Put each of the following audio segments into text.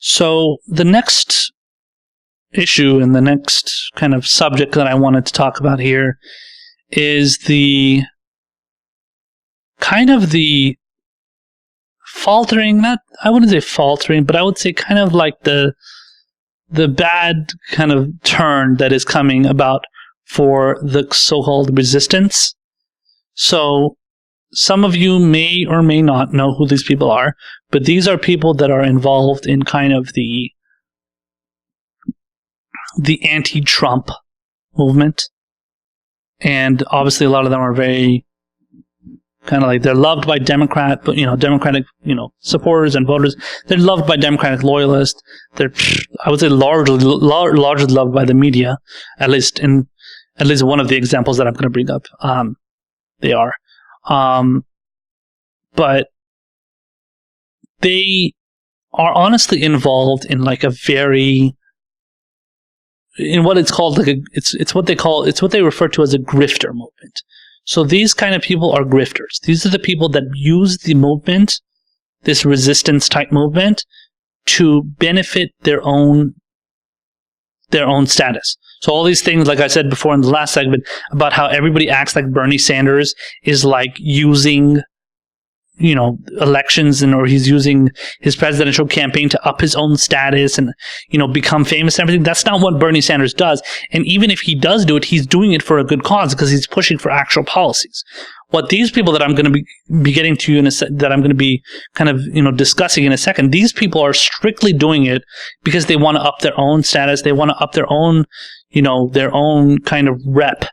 So the next issue and the next kind of subject that I wanted to talk about here is the kind of the faltering, I wouldn't say faltering, but I would say kind of like the bad kind of turn that is coming about for the so-called resistance. So some of you may or may not know who these people are, but these are people that are involved in kind of the anti-Trump movement. And obviously a lot of them are very kind of like, they're loved by Democratic supporters and voters. They're loved by Democratic loyalists. They're, I would say, largely loved by the media, at least one of the examples that I'm going to bring up. They are. But they are honestly involved in like a very, in what it's called, like it's what they refer to as a grifter movement. So these kind of people are grifters. These are the people that use the movement, this resistance type movement, to benefit their own status. So all these things, like I said before in the last segment, about how everybody acts like Bernie Sanders is like using, elections or he's using his presidential campaign to up his own status and, become famous and everything. That's not what Bernie Sanders does. And even if he does do it, he's doing it for a good cause because he's pushing for actual policies. What these people that I'm going to be getting to that I'm going to be kind of, discussing in a second, these people are strictly doing it because they want to up their own status. They want to up their own, their own kind of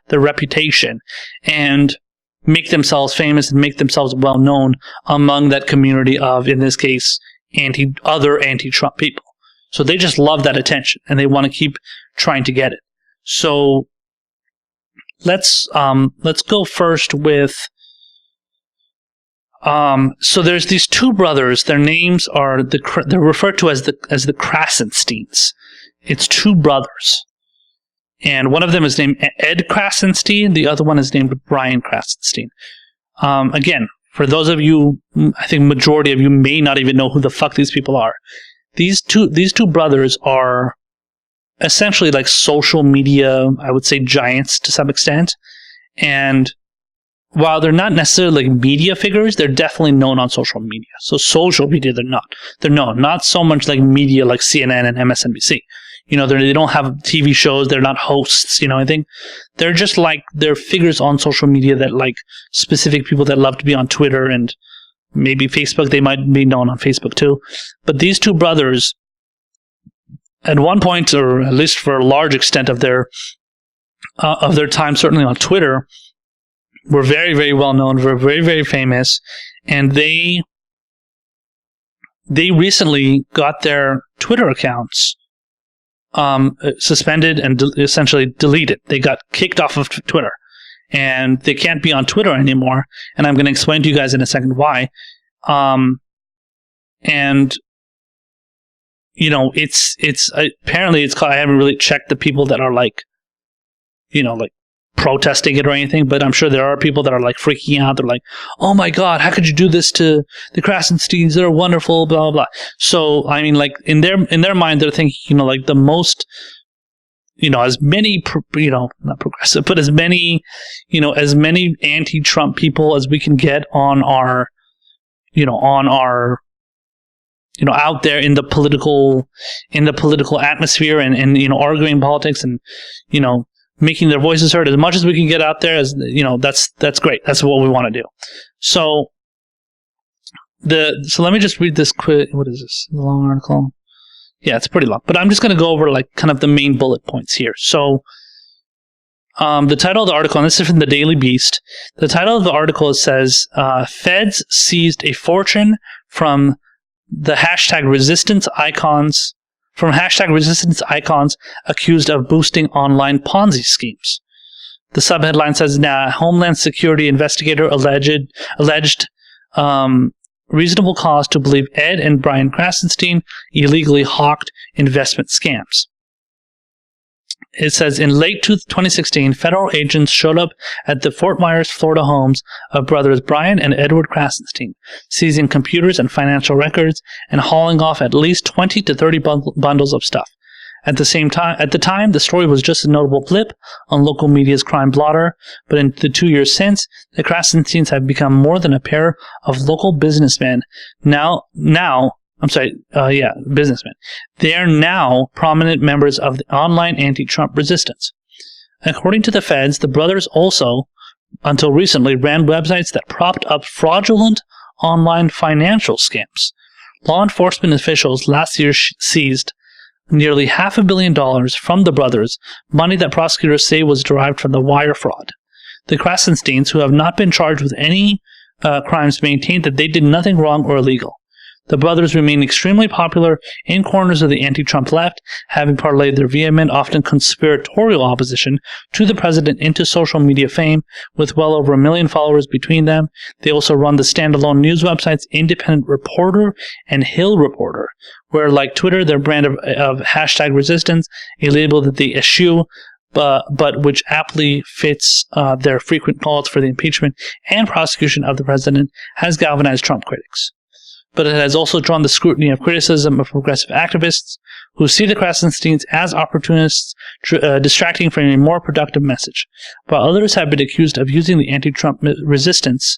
their reputation, and make themselves famous and make themselves well known among that community of, in this case, other anti-Trump people. So they just love that attention and they want to keep trying to get it. So let's go first with so there's these two brothers. Their names are they're referred to as the Krassensteins. It's two brothers. And one of them is named Ed Krassenstein. The other one is named Brian Krassenstein. Again, for those of you, I think majority of you may not even know who the fuck these people are. These two brothers are essentially like social media, I would say, giants to some extent. And while they're not necessarily like media figures, they're definitely known on social media. So social media, they're known. Not so much like media like CNN and MSNBC. They don't have TV shows. They're not hosts. I think they're just like, they're figures on social media that like specific people that love to be on Twitter and maybe Facebook. They might be known on Facebook too. But these two brothers, at one point, or at least for a large extent of their time, certainly on Twitter, were very, very well known. Were very, very famous, and they recently got their Twitter accounts suspended and essentially deleted. They got kicked off of Twitter, and they can't be on Twitter anymore. And I'm going to explain to you guys in a second why. And it's apparently it's called, I haven't really checked the people that are like, like protesting it or anything, but I'm sure there are people that are like freaking out. They're like, oh my God, how could you do this to the Krassensteins? They're wonderful, blah, blah, blah. So, I mean, like in their mind, they're thinking, like the most, as many, not progressive, but as many anti-Trump people as we can get on our, out there in the political atmosphere and arguing politics and, making their voices heard as much as we can get out there, as that's great. That's what we want to do. So let me just read this quick. What is this? A long article? Yeah, it's pretty long, but I'm just going to go over like kind of the main bullet points here. So the title of the article, and this is from the Daily Beast. The title of the article says, "Feds seized a fortune from the #resistance icons." From #resistance icons accused of boosting online Ponzi schemes. The subheadline says, Homeland Security investigator alleged reasonable cause to believe Ed and Brian Krassenstein illegally hawked investment scams. It says, in late 2016, federal agents showed up at the Fort Myers, Florida homes of brothers Brian and Edward Krassenstein, seizing computers and financial records and hauling off at least 20 to 30 bundles of stuff. At the time, the story was just a notable blip on local media's crime blotter, but in the 2 years since, the Krassensteins have become more than a pair of local businessmen. Businessmen. They are now prominent members of the online anti-Trump resistance. According to the feds, the brothers also, until recently, ran websites that propped up fraudulent online financial scams. Law enforcement officials last year seized nearly $500 million from the brothers, money that prosecutors say was derived from the wire fraud. The Krassensteins, who have not been charged with any crimes, maintained that they did nothing wrong or illegal. The brothers remain extremely popular in corners of the anti-Trump left, having parlayed their vehement, often conspiratorial opposition to the president into social media fame, with well over 1 million followers between them. They also run the standalone news websites Independent Reporter and Hill Reporter, where, like Twitter, their brand of hashtag resistance, a label that they eschew, but which aptly fits their frequent calls for the impeachment and prosecution of the president, has galvanized Trump critics. But it has also drawn the scrutiny of criticism of progressive activists who see the Krassensteins as opportunists distracting from a more productive message, while others have been accused of using the anti-Trump resistance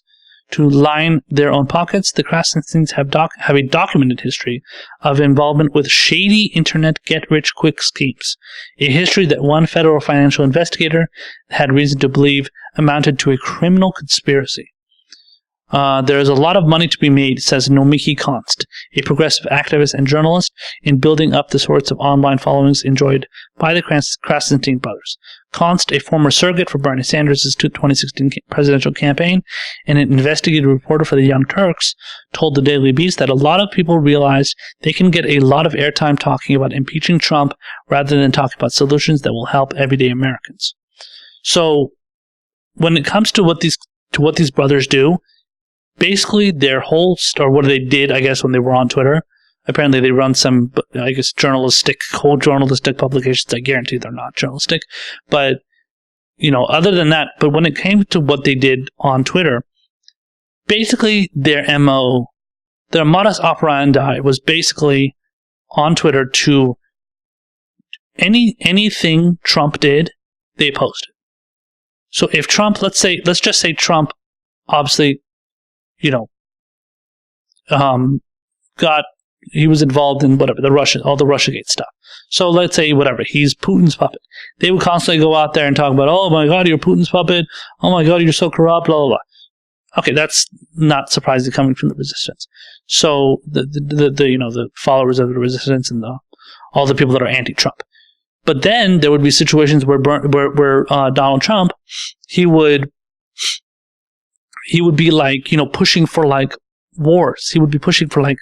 to line their own pockets. The Krassensteins have a documented history of involvement with shady internet get-rich-quick schemes, a history that one federal financial investigator had reason to believe amounted to a criminal conspiracy. There is a lot of money to be made, says Nomiki Konst, a progressive activist and journalist, in building up the sorts of online followings enjoyed by the Krassenstein brothers. Konst, a former surrogate for Bernie Sanders' 2016 presidential campaign and an investigative reporter for the Young Turks, told the Daily Beast that a lot of people realized they can get a lot of airtime talking about impeaching Trump rather than talking about solutions that will help everyday Americans. So, when it comes to what these brothers do, basically, their whole, or what they did, I guess, when they were on Twitter, apparently they run some, I guess, journalistic publications. I guarantee they're not journalistic. But, other than that, but when it came to what they did on Twitter, basically their MO, their modus operandi was basically on Twitter to anything Trump did, they posted. So if Trump, let's just say Trump, obviously, he was involved in whatever, all the Russiagate stuff. So let's say whatever, he's Putin's puppet. They would constantly go out there and talk about, oh my God, you're Putin's puppet. Oh my God, you're so corrupt, blah, blah, blah. Okay, that's not surprising coming from the resistance. So the followers of the resistance and all the people that are anti-Trump. But then there would be situations where Donald Trump, he would be like, pushing for like wars. He would be pushing for like,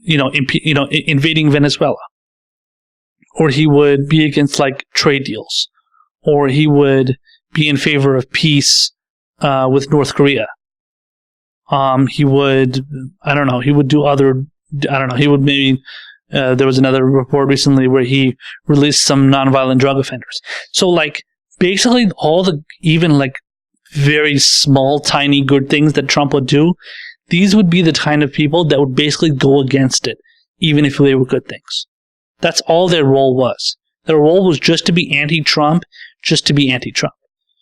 invading Venezuela, or he would be against like trade deals, or he would be in favor of peace with North Korea. He would, he would do other, he would maybe. There was another report recently where he released some nonviolent drug offenders. So like basically all the even like very small, tiny, good things that Trump would do, these would be the kind of people that would basically go against it, even if they were good things. That's all their role was. Their role was just to be anti-Trump, just to be anti-Trump.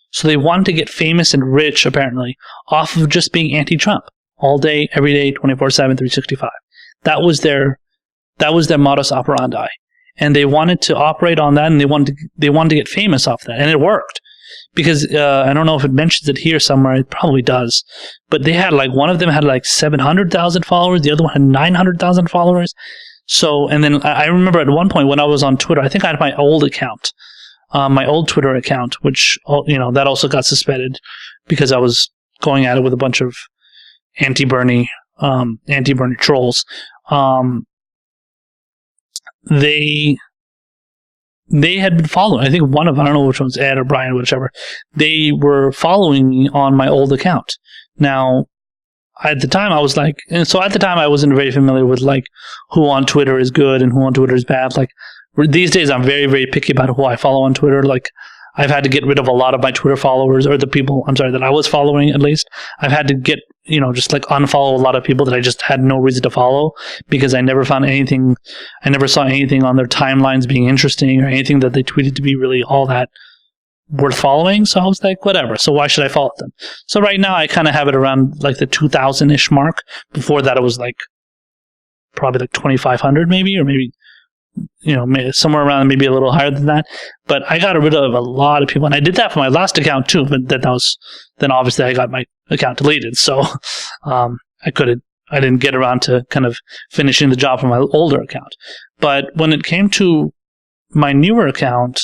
So they wanted to get famous and rich, apparently, off of just being anti-Trump. All day, every day, 24/7, 365. That was their modus operandi. And they wanted to operate on that, and they wanted to get famous off that. And it worked. Because I don't know if it mentions it here somewhere. It probably does. But they had like, one of them had like 700,000 followers. The other one had 900,000 followers. So, and then I remember at one point when I was on Twitter, I think I had my old account, my old Twitter account, which, that also got suspended because I was going at it with a bunch of anti-Bernie trolls. They had been following. I think one of them, I don't know which one's Ed or Brian or whichever, they were following me on my old account. Now, at the time I was like, and so at the time I wasn't very familiar with like who on Twitter is good and who on Twitter is bad. Like these days I'm very, very picky about who I follow on Twitter. Like, I've had to get rid of a lot of my Twitter followers, or the people, that I was following at least. I've had to get, just like unfollow a lot of people that I just had no reason to follow, because I never saw anything on their timelines being interesting, or anything that they tweeted to be really all that worth following. So I was like, whatever. So why should I follow them? So right now I kind of have it around like the 2,000-ish mark. Before that it was like probably like 2,500 maybe, or maybe somewhere around, maybe a little higher than that. But I got rid of a lot of people, and I did that for my last account too. But then obviously I got my account deleted, so I didn't get around to kind of finishing the job for my older account. But when it came to my newer account,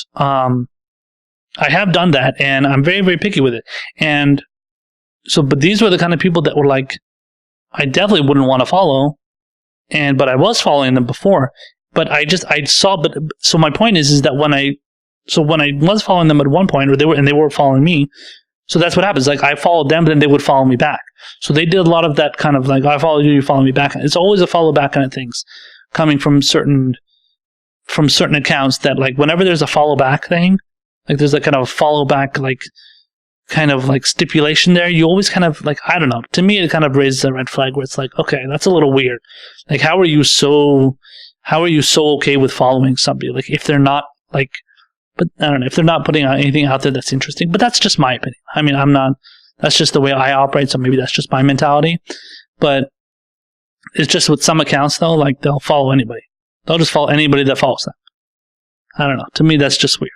I have done that, and I'm very, very picky with it. And so, but these were the kind of people that were like, I definitely wouldn't want to follow, but I was following them before. But so my point is that when I was following them at one point, or they were following me, so that's what happens. Like, I followed them, then they would follow me back. So they did a lot of that kind of like, I follow you, you follow me back. It's always a follow back kind of things coming from certain accounts, that like whenever there's a follow back thing, like there's a kind of follow back like kind of like stipulation there, you always kind of like, I don't know. To me, it kind of raises a red flag where it's like, okay, that's a little weird. Like, how are you so okay with following somebody? Like, if they're not like, but I don't know, if they're not putting out anything out there that's interesting. But that's just my opinion. I mean, that's just the way I operate, so maybe that's just my mentality. But it's just with some accounts though, like they'll follow anybody. They'll just follow anybody that follows them. I don't know. To me, that's just weird.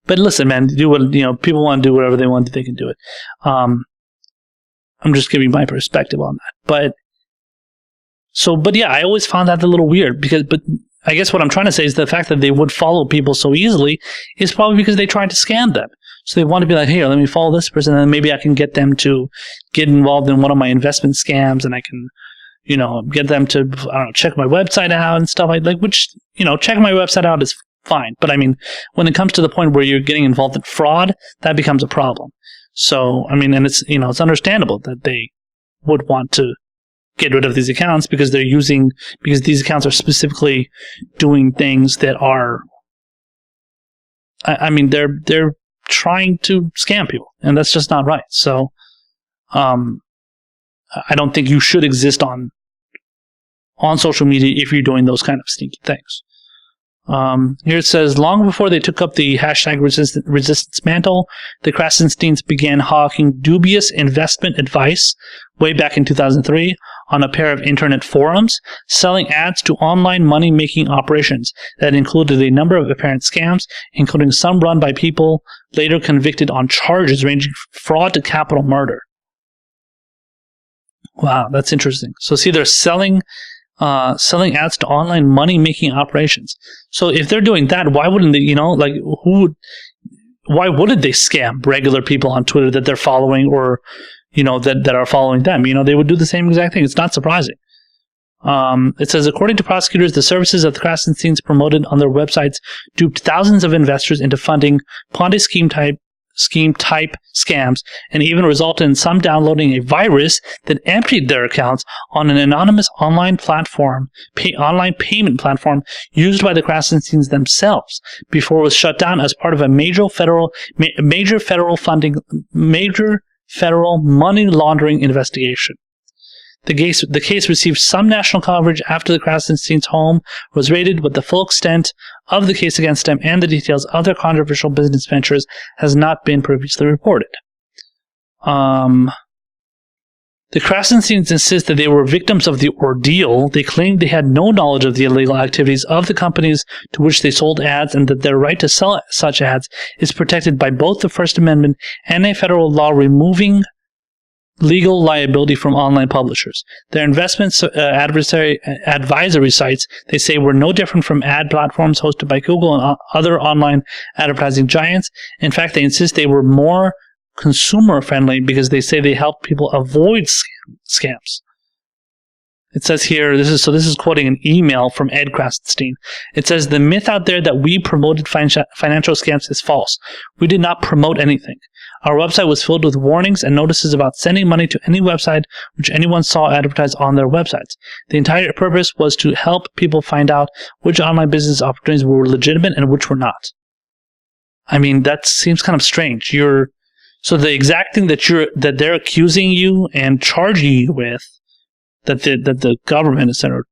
But listen, man, do what, people want to do whatever they want, they can do it. I'm just giving my perspective on that. But yeah, I always found that a little weird, but I guess what I'm trying to say is the fact that they would follow people so easily is probably because they tried to scam them. So they want to be like, hey, let me follow this person, and then maybe I can get them to get involved in one of my investment scams, and I can, get them to, I don't know, check my website out and stuff like, which, checking my website out is fine. But I mean, when it comes to the point where you're getting involved in fraud, that becomes a problem. So, I mean, and it's, it's understandable that they would want to get rid of these accounts, because these accounts are specifically doing things that are, I mean, they're trying to scam people, and that's just not right. So, I don't think you should exist on social media if you're doing those kind of sneaky things. Here it says, long before they took up the hashtag resistance mantle, the Krassensteins began hawking dubious investment advice way back in 2003 on a pair of internet forums, selling ads to online money-making operations that included a number of apparent scams, including some run by people later convicted on charges ranging from fraud to capital murder. Wow, that's interesting. So see, they're selling ads to online money-making operations. So if they're doing that, why wouldn't they, why wouldn't they scam regular people on Twitter that they're following, or, that are following them? They would do the same exact thing. It's not surprising. It says, according to prosecutors, the services of the Krassensteins promoted on their websites duped thousands of investors into funding Ponzi scheme type scams, and even resulted in some downloading a virus that emptied their accounts on an anonymous online payment platform used by the Krassensteins themselves before it was shut down as part of a major federal money laundering investigation. The case received some national coverage after the Krassensteins' home was raided, but the full extent of the case against them and the details of their controversial business ventures has not been previously reported. The Krassensteins insist that they were victims of the ordeal. They claimed they had no knowledge of the illegal activities of the companies to which they sold ads, and that their right to sell such ads is protected by both the First Amendment and a federal law removing legal liability from online publishers. Their investments advisory sites, they say, were no different from ad platforms hosted by Google and other online advertising giants. In fact, they insist they were more consumer friendly because they say they help people avoid scams. It says here, this is quoting an email from Ed Krassenstein. It says, the myth out there that we promoted financial scams is false. We did not promote anything. Our website was filled with warnings and notices about sending money to any website which anyone saw advertised on their websites. The entire purpose was to help people find out which online business opportunities were legitimate and which were not. I mean, that seems kind of strange. So the exact thing that they're accusing you and charging you with, that the government or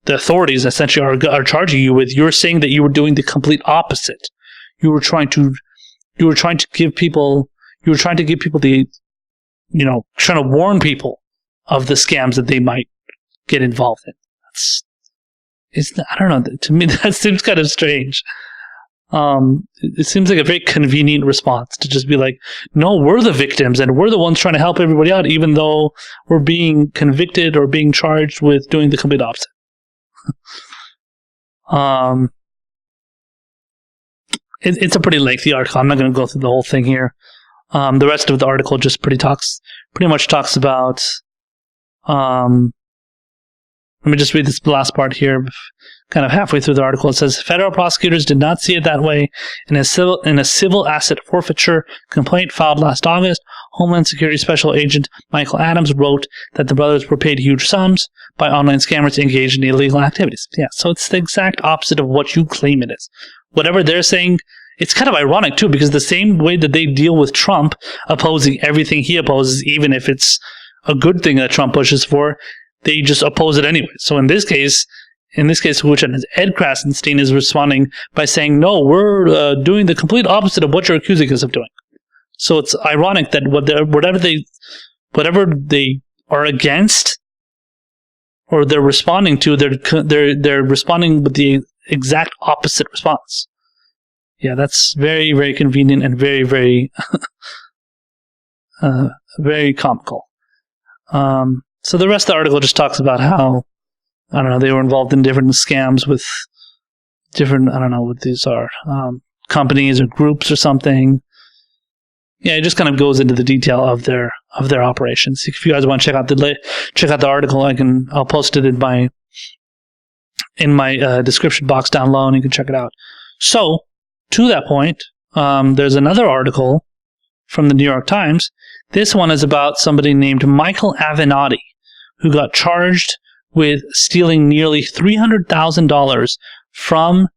the authorities essentially are charging you with, you're saying that you were doing the complete opposite. You were trying to give people the, trying to warn people of the scams that they might get involved in. I don't know. To me, that seems kind of strange. It seems like a very convenient response to just be like, no, we're the victims and we're the ones trying to help everybody out, even though we're being convicted or being charged with doing the complete opposite. It's a pretty lengthy article. I'm not going to go through the whole thing here. The rest of the article just pretty much talks about, let me just read this last part here, kind of halfway through the article. It says, federal prosecutors did not see it that way. In a civil asset forfeiture complaint filed last August, Homeland Security Special Agent Michael Adams wrote that the brothers were paid huge sums by online scammers engaged in illegal activities. Yeah, so it's the exact opposite of what you claim it is. Whatever they're saying, it's kind of ironic too, because the same way that they deal with Trump opposing everything he opposes, even if it's a good thing that Trump pushes for, they just oppose it anyway. So in this case, which Ed Krassenstein is responding by saying, no, we're doing the complete opposite of what you're accusing us of doing. So it's ironic that whatever they are against or they're responding to, they're responding with the exact opposite response. Yeah, that's very, very convenient and very, very, very comical. So the rest of the article just talks about how, I don't know, they were involved in different scams with different, I don't know what these are, companies or groups or something. Yeah, it just kind of goes into the detail of their operations. If you guys want to check out the article, I'll post it in my description box down low, and you can check it out. So, to that point, there's another article from the New York Times. This one is about somebody named Michael Avenatti, who got charged with stealing nearly $300,000 from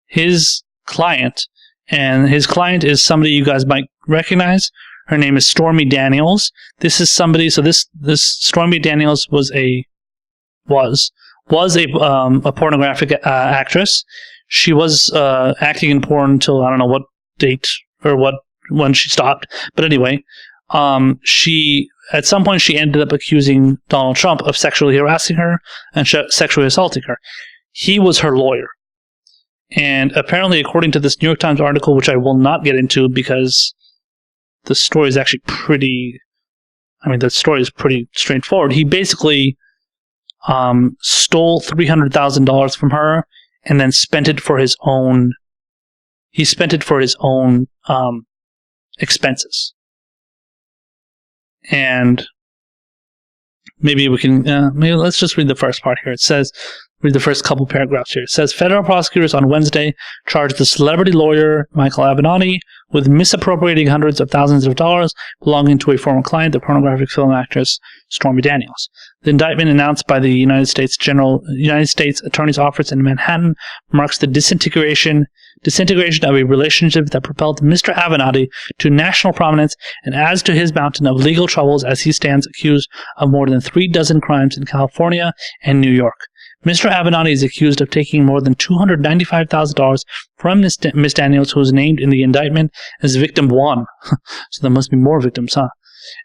his client. And his client is somebody you guys might recognize. Her name is Stormy Daniels. This is somebody, so this Stormy Daniels was a pornographic actress. She was acting in porn until I don't know what date or when she stopped. But anyway, at some point she ended up accusing Donald Trump of sexually harassing her and sexually assaulting her. He was her lawyer. And apparently, according to this New York Times article, which I will not get into because the story is actually pretty straightforward. He basically stole $300,000 from her and then spent it for his own. He spent it for his own expenses. And maybe we can. Maybe let's just read the first part here. It says. Read the first couple paragraphs here. It says, federal prosecutors on Wednesday charged the celebrity lawyer Michael Avenatti with misappropriating hundreds of thousands of dollars belonging to a former client, the pornographic film actress Stormy Daniels. The indictment announced by the United States Attorney's Office in Manhattan marks the disintegration of a relationship that propelled Mr. Avenatti to national prominence and adds to his mountain of legal troubles as he stands accused of more than 36 crimes in California and New York. Mr. Avenatti is accused of taking more than $295,000 from Miss Daniels, who was named in the indictment as victim 1. So there must be more victims, huh?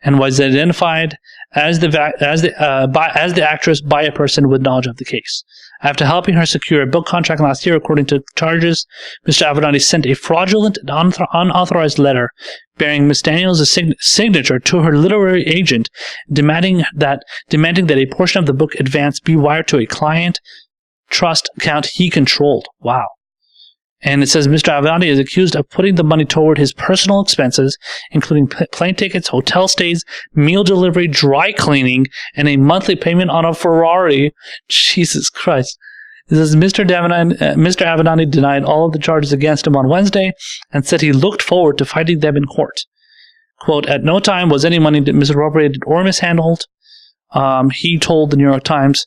And was identified as the actress by a person with knowledge of the case. After helping her secure a book contract last year, according to charges, Mr. Avenatti sent a fraudulent and unauthorized letter bearing Miss Daniels' signature to her literary agent, demanding that a portion of the book advance be wired to a client trust account he controlled. Wow. And it says Mr. Avenatti is accused of putting the money toward his personal expenses, including plane tickets, hotel stays, meal delivery, dry cleaning, and a monthly payment on a Ferrari. Jesus Christ. It says Mr. Avenatti denied all of the charges against him on Wednesday and said he looked forward to fighting them in court. Quote, at no time was any money misappropriated or mishandled. He told the New York Times,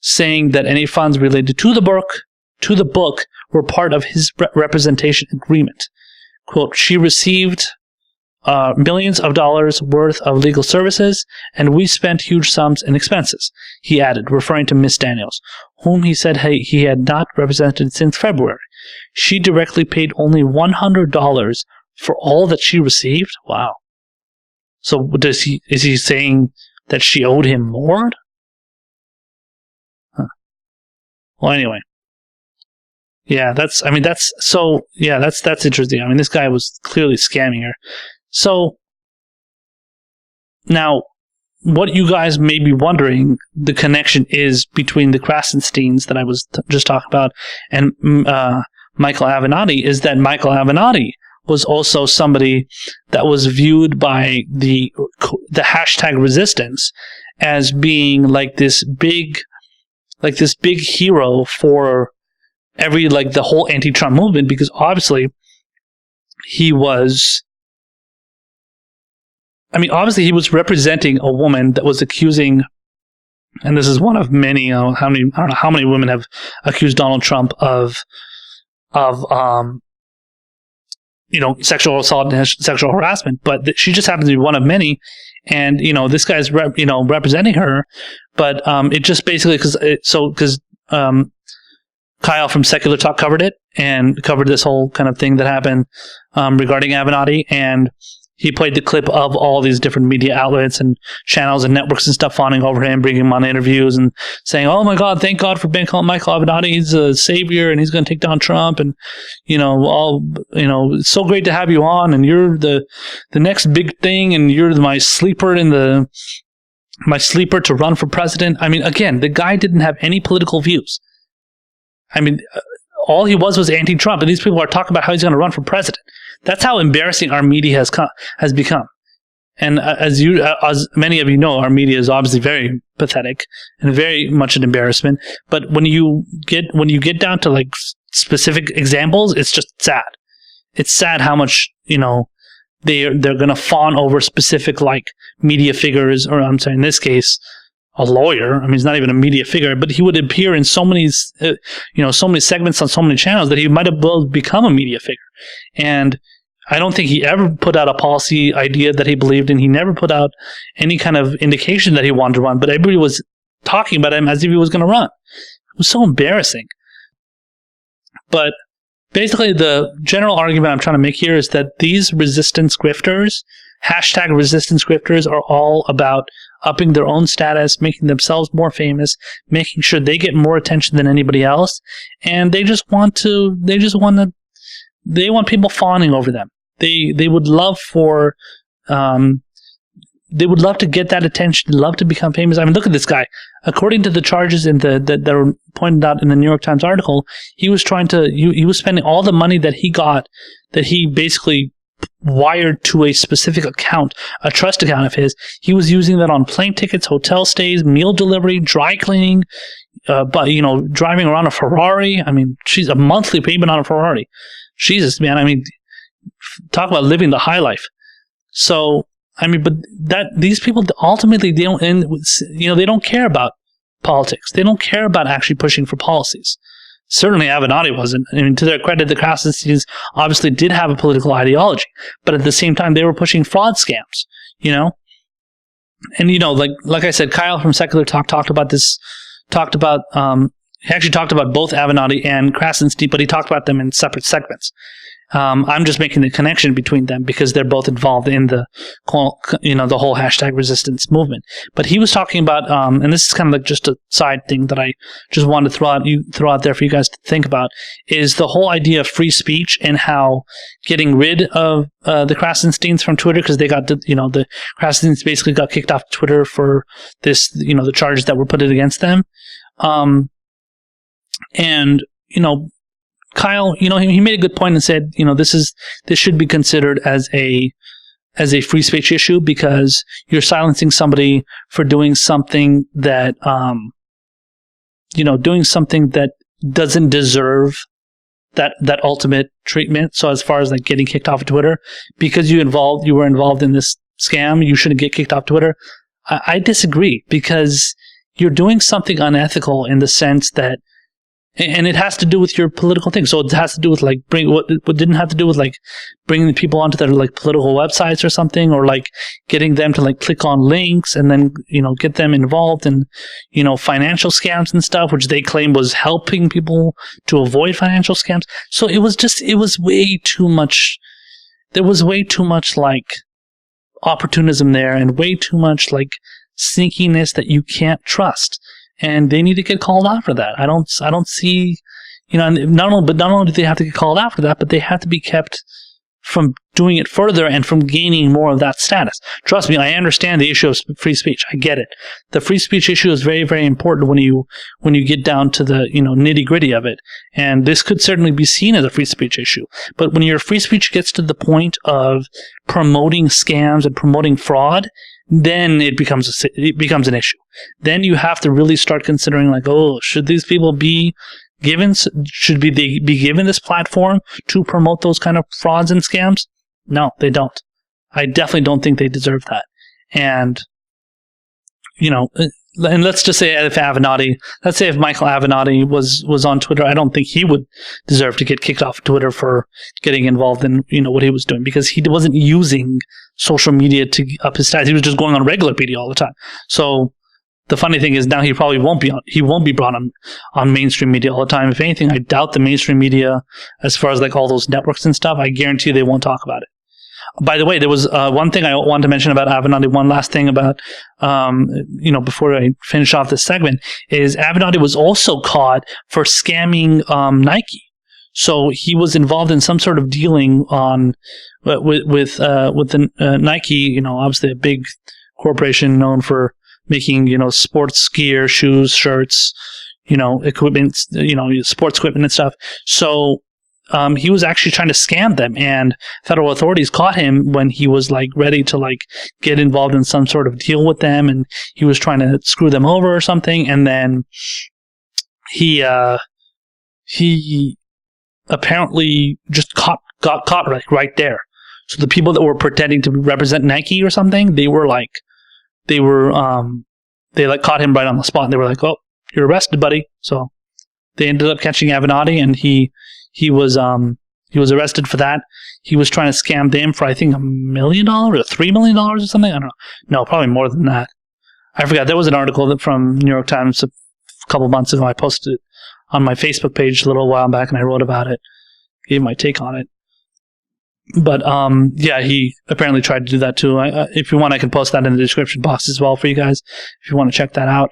saying that any funds related to the book were part of his representation agreement. Quote, she received millions of dollars worth of legal services, and we spent huge sums in expenses, he added, referring to Miss Daniels, whom he said he had not represented since February. She directly paid only $100 for all that she received? Wow. So is he saying that she owed him more? Huh. Well, anyway. Yeah, that's interesting. I mean, this guy was clearly scamming her. So, now, what you guys may be wondering, the connection is between the Krassensteins that I was just talking about and Michael Avenatti, is that Michael Avenatti was also somebody that was viewed by the hashtag resistance as being like this big hero for the whole anti-Trump movement, because obviously he was representing a woman that was accusing, and this is one of many, I don't know how many women have accused Donald Trump of sexual assault and sexual harassment, but she just happens to be one of many. And, this guy's, representing her, but, it just basically, because Kyle from Secular Talk covered it and covered this whole kind of thing that happened, regarding Avenatti, and he played the clip of all these different media outlets and channels and networks and stuff fawning over him, bringing him on interviews and saying, oh my God, thank God for Michael Avenatti. He's a savior and he's going to take down Trump. And, it's so great to have you on, and you're the next big thing, and you're my sleeper to run for president. I mean, again, the guy didn't have any political views. I mean, all he was anti-Trump, and these people are talking about how he's going to run for president. That's how embarrassing our media has become. And as many of you know, our media is obviously very pathetic and very much an embarrassment. But when you get down to like specific examples, it's just sad. It's sad how much they're going to fawn over specific like media figures, or I'm saying in this case, a lawyer. I mean, he's not even a media figure, but he would appear in so many segments on so many channels that he might have well become a media figure. And I don't think he ever put out a policy idea that he believed in. He never put out any kind of indication that he wanted to run, but everybody was talking about him as if he was going to run. It was so embarrassing. But basically, the general argument I'm trying to make here is that these resistance grifters, hashtag resistance grifters, are all about upping their own status, making themselves more famous, making sure they get more attention than anybody else, and they want people fawning over them. They would love to get that attention, love to become famous. I mean, look at this guy. According to the charges that were pointed out in the New York Times article, he was spending all the money that he got, that he basically wired to a specific account, a trust account of his. He was using that on plane tickets, hotel stays, meal delivery, dry cleaning, driving around a Ferrari. I mean, she's a monthly payment on a Ferrari. Jesus, man. I mean, talk about living the high life. So, I mean, but these people ultimately, they don't care about politics. They don't care about actually pushing for policies. Certainly Avenatti wasn't. I mean, to their credit, the Krassensteins obviously did have a political ideology, but at the same time, they were pushing fraud scams, And, like I said, Kyle from Secular Talk talked about this, he actually talked about both Avenatti and Krassenstein, but he talked about them in separate segments. I'm just making the connection between them because they're both involved in the whole hashtag resistance movement. But he was talking about, and this is kind of like just a side thing that I just wanted to throw out there for you guys to think about, is the whole idea of free speech and how getting rid of the Krassensteins from Twitter, because they got the Krassensteins basically got kicked off Twitter for this, the charges that were put against them, and Kyle, he made a good point and said, this should be considered as a free speech issue because you're silencing somebody for doing something that, doesn't deserve that ultimate treatment. So as far as like getting kicked off of Twitter, because you were involved in this scam, you shouldn't get kicked off Twitter. I disagree because you're doing something unethical in the sense that, and it has to do with your political thing. So it has to do with like what didn't have to do with like bringing the people onto their like political websites or something, or like getting them to like click on links and then, get them involved in, financial scams and stuff, which they claim was helping people to avoid financial scams. So it was way too much. There was way too much like opportunism there and way too much like sneakiness that you can't trust. And they need to get called out for that. I don't see, not only do they have to get called out for that, but they have to be kept from doing it further and from gaining more of that status. Trust me, I understand the issue of free speech. I get it. The free speech issue is very, very important when you get down to the, nitty gritty of it. And this could certainly be seen as a free speech issue. But when your free speech gets to the point of promoting scams and promoting fraud, then it becomes an issue. Then you have to really start considering like, should these people be given? Should they be given this platform to promote those kind of frauds and scams? No, they don't. I definitely don't think they deserve that. And and let's just say if Michael Avenatti was on Twitter, I don't think he would deserve to get kicked off Twitter for getting involved in what he was doing, because he wasn't using social media to up his stats. He was just going on regular media all the time. So the funny thing is now he probably won't be brought on mainstream media all the time. If anything, I doubt the mainstream media, as far as like all those networks and stuff, I guarantee they won't talk about it. By the way, there was one thing I wanted to mention about Avenatti. One last thing about, before I finish off this segment, is Avenatti was also caught for scamming Nike. So he was involved in some sort of dealing with the Nike. Obviously a big corporation known for making sports gear, shoes, shirts, equipment, sports equipment and stuff. So he was actually trying to scam them, and federal authorities caught him when he was like ready to like get involved in some sort of deal with them, and he was trying to screw them over or something. And then he apparently just got caught right there. So the people that were pretending to represent Nike or something, they caught him right on the spot. And they were like, "Oh, you're arrested, buddy." So they ended up catching Avenatti, and he was arrested for that. He was trying to scam them for I think $1 million or $3 million or something. I don't know. No, probably more than that. I forgot. There was an article from New York Times a couple months ago. I posted it on my Facebook page a little while back, and I wrote about it, gave my take on it. But he apparently tried to do that too. If you want, I can post that in the description box as well for you guys if you want to check that out.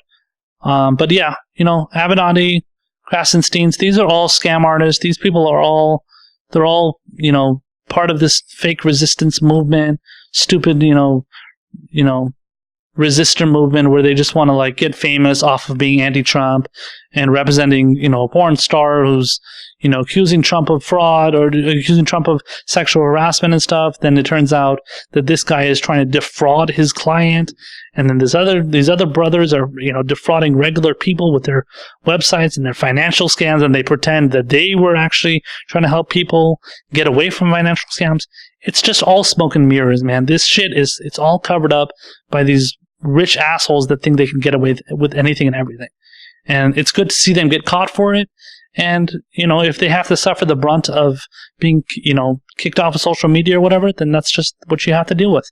But yeah, Avenatti, Krassensteins, these are all scam artists. These people are they're all part of this fake resistance movement, stupid, resistor movement where they just want to like get famous off of being anti-Trump and representing, a porn star who's, accusing Trump of fraud or accusing Trump of sexual harassment and stuff. Then it turns out that this guy is trying to defraud his client. And then these other brothers are, defrauding regular people with their websites and their financial scams. And they pretend that they were actually trying to help people get away from financial scams. It's just all smoke and mirrors, man. This shit it's all covered up by these rich assholes that think they can get away with anything and everything. And it's good to see them get caught for it. And, if they have to suffer the brunt of being, kicked off of social media or whatever, then that's just what you have to deal with.